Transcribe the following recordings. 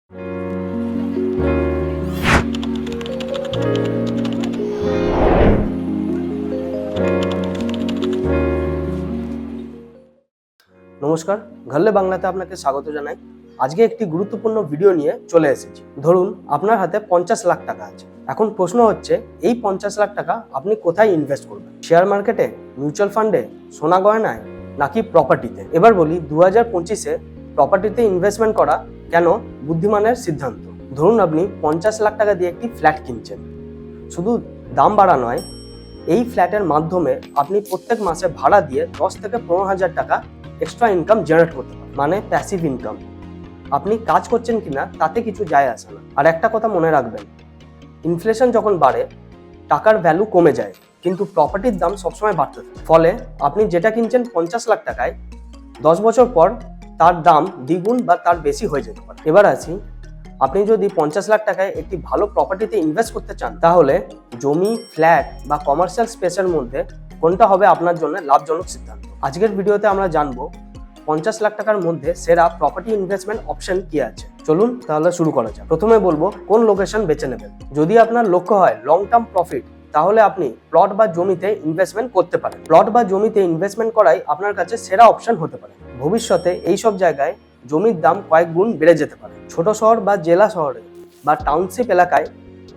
নমস্কার, ঘরলে বাংলাতে আপনাকে স্বাগত জানাই। আজকে একটি গুরুত্বপূর্ণ ভিডিও নিয়ে চলে এসেছি। ধরুন আপনার হাতে 50 লাখ টাকা আছে। এখন প্রশ্ন হচ্ছে, এই 50 লাখ টাকা আপনি কোথায় ইনভেস্ট করবেন? শেয়ার মার্কেটে, মিউচুয়াল ফান্ডে, সোনা গয়নায়, নাকি প্রপার্টিতে? এবার বলি 2025-এ প্রপার্টিতে ইনভেস্টমেন্ট করা কেন বুদ্ধিমানের সিদ্ধান্ত। ধরুন আপনি 50 লাখ টাকা দিয়ে একটি ফ্ল্যাট কিনছেন। শুধু দাম বাড়া নয়, এই ফ্ল্যাটের মাধ্যমে আপনি প্রত্যেক মাসে ভাড়া দিয়ে 10 থেকে 15,000 টাকা এক্সট্রা ইনকাম জেনারেট করতে পারেন, মানে প্যাসিভ ইনকাম। আপনি কাজ করছেন কিনা তাতে কিছু যায় আসে না। আর একটা কথা মনে রাখবেন, ইনফ্লেশন যখন বাড়ে টাকার ভ্যালু কমে যায়, কিন্তু প্রপার্টির দাম সবসময় বাড়তে থাকে। ফলে আপনি যেটা কিনছেন 50 লাখ টাকায়, 10 বছর পর তার দাম দ্বিগুণ বা তার বেশি হয়ে যেতে পারে। এবার আসি, আপনি যদি 50 লাখ টাকায় একটি ভালো প্রপার্টিতে ইনভেস্ট করতে চান, তাহলে জমি, ফ্ল্যাট বা কমার্শিয়াল স্পেসের মধ্যে কোনটা হবে আপনার জন্য লাভজনক সিদ্ধান্ত। আজকের ভিডিওতে আমরা জানবো 50 লাখ টাকার মধ্যে সেরা প্রপার্টি ইনভেস্টমেন্ট অপশন কি আছে। চলুন তাহলে শুরু করা যাক। প্রথমে বলবো কোন লোকেশন বেছে নেবেন। যদি আপনার লক্ষ্য হয় লং টার্ম প্রফিট, তাহলে আপনি প্লট বা জমিতে ইনভেস্টমেন্ট করতে পারেন। প্লট বা জমিতে ইনভেস্টমেন্ট করাই আপনার কাছে সেরা অপশন হতে পারে। ভবিষ্যতে এইসব জায়গায় জমির দাম কয়েক গুণ বেড়ে যেতে পারে। ছোট শহর বা জেলা শহরে বা টাউনশিপ এলাকায়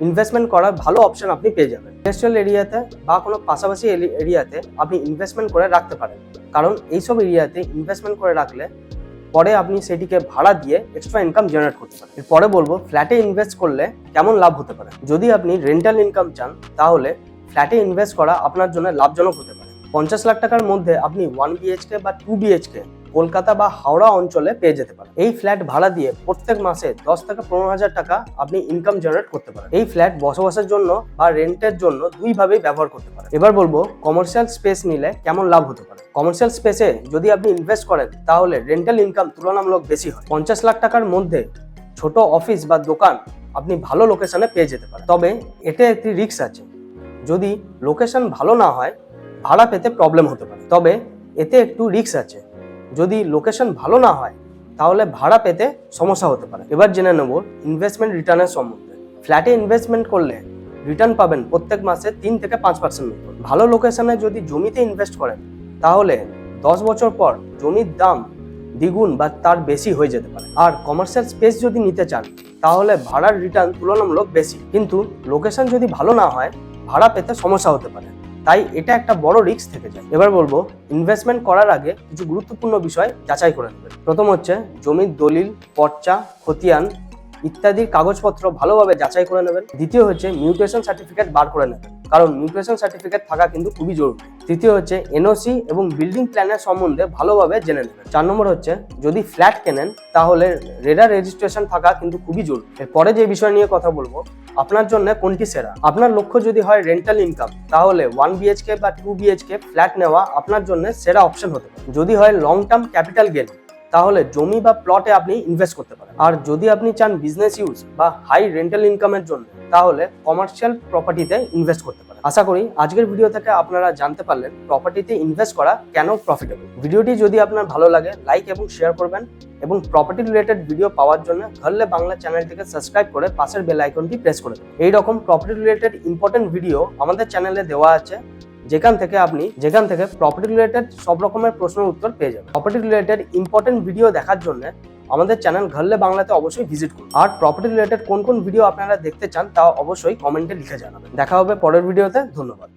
ইনভেস্টমেন্ট করার ভালো অপশন আপনি পেয়ে যাবেন। ইন্ডাস্ট্রিয়াল এরিয়াতে বা কোনো পাশাপাশি এরিয়াতে আপনি ইনভেস্টমেন্ট করে রাখতে পারেন, কারণ এইসব এরিয়াতে ইনভেস্টমেন্ট করে রাখলে পরে আপনি সেটিকে ভাড়া দিয়ে এক্সট্রা ইনকাম জেনারেট করতে পারেন। এরপরে বলবো ফ্ল্যাটে ইনভেস্ট করলে কেমন লাভ হতে পারে। যদি আপনি রেন্টাল ইনকাম চান, তাহলে ফ্ল্যাটে ইনভেস্ট করা আপনার জন্য লাভজনক হতে পারে। 50 লাখ টাকার মধ্যে আপনি 1 BHK বা 2 BHK কলকাতা বা হাওড়া অঞ্চলে পেয়ে যেতে পারেন। এই ফ্ল্যাট ভাড়া দিয়ে প্রত্যেক মাসে 10 থেকে 15,000 টাকা আপনি ইনকাম জেনারেট করতে পারেন। এই ফ্ল্যাট বসবাসের জন্য বা রেন্টের জন্য দুইভাবেই ব্যবহার করতে পারেন। এবার বলবো কমার্শিয়াল স্পেস নিলে কেমন লাভ হতে পারে। কমার্শিয়াল স্পেসে যদি আপনি ইনভেস্ট করেন, তাহলে রেন্টাল ইনকাম তুলনামূলক বেশি হয়। 50 লাখ টাকার মধ্যে ছোট অফিস বা দোকান আপনি ভালো লোকেশনে পেয়ে যেতে পারেন। তবে এতে একটি রিস্ক আছে, যদি লোকেশন ভালো না হয় ভাড়া পেতে প্রবলেম হতে পারে। তবে এতে একটু রিস্ক আছে, যদি লোকেশন ভালো না হয় তাহলে ভাড়া পেতে সমস্যা হতে পারে। এবার জেনে নেব ইনভেস্টমেন্ট রিটার্নের সম্বন্ধে। ফ্ল্যাটে ইনভেস্টমেন্ট করলে রিটার্ন পাবেন প্রত্যেক মাসে 3 থেকে 5% মতো। ভালো লোকেশনে যদি জমিতে ইনভেস্ট করেন, তাহলে 10 বছর পর জমির দাম দ্বিগুণ বা তার বেশি হয়ে যেতে পারে। আর কমার্শিয়াল স্পেস যদি নিতে চান, তাহলে ভাড়ার রিটার্ন তুলনামূলক বেশি, কিন্তু লোকেশন যদি ভালো না হয় ভাড়া পেতে সমস্যা হতে পারে। তাই এটা একটা বড় রিস্ক থেকে যায়। এবার বলবো ইনভেস্টমেন্ট করার আগে কিছু গুরুত্বপূর্ণ বিষয় যাচাই করে নেবেন। প্রথম হচ্ছে জমির দলিল, পর্চা, খতিয়ান ইত্যাদির কাগজপত্র ভালোভাবে যাচাই করে নেবেন। দ্বিতীয় হচ্ছে মিউটেশন সার্টিফিকেট বার করে নেবেন, কারণ মিউটেশন সার্টিফিকেট থাকা কিন্তু খুবই জরুরি। তৃতীয় হচ্ছে NOC এবং বিল্ডিং প্ল্যানের সম্বন্ধে ভালোভাবে জেনে নেবেন। 4 নম্বর হচ্ছে যদি ফ্ল্যাট কেনেন, তাহলে রেডার রেজিস্ট্রেশন থাকা কিন্তু খুবই জরুরি। এরপরে যে বিষয় নিয়ে কথা বলবো, আপনার জন্য কোনটি সেরা। আপনার লক্ষ্য যদি হয় রেন্টাল ইনকাম, তাহলে 1 BHK বা 2 BHK ফ্ল্যাট নেওয়া আপনার জন্য সেরা অপশন হতে পারে। যদি হয় লং টার্ম ক্যাপিটাল গেইন, তাহলে জমি বা প্লটে আপনি ইনভেস্ট করতে পারেন। আর যদি আপনি চান বিজনেস ইউজ বা হাই রেন্টাল ইনকামের জন্য, তাহলে কমার্শিয়াল প্রপার্টিতে ইনভেস্ট করতে পারেন। আশা করি আজকের ভিডিও থেকে আপনারা জানতে পারলেন প্রপার্টিতে ইনভেস্ট করা কেন প্রফিটেবল। ভিডিওটি যদি আপনার ভালো লাগে, লাইক এবং শেয়ার করবেন, এবং প্রপার্টি রিলেটেড ভিডিও পাওয়ার জন্য ঘরলে বাংলা চ্যানেলটিকে সাবস্ক্রাইব করে পাশের বেল আইকনটি প্রেস করে দেবেন। এইরকম প্রপার্টি রিলেটেড ইম্পর্টেন্ট ভিডিও আমাদের চ্যানেলে দেওয়া আছে, যেখান থেকে প্রপার্টি রিলেটেড সব রকমের প্রশ্নের উত্তর পেয়ে যাবেন। প্রপার্টি রিলেটেড ইম্পর্টেন্ট ভিডিও দেখার জন্য আমাদের চ্যানেল ঘরলে বাংলাতে অবশ্যই ভিজিট করুন। আর প্রপার্টি রিলেটেড কোন কোন ভিডিও আপনারা দেখতে চান তা অবশ্যই কমেন্টে লিখে জানাবেন। দেখা হবে পরের ভিডিওতে। ধন্যবাদ।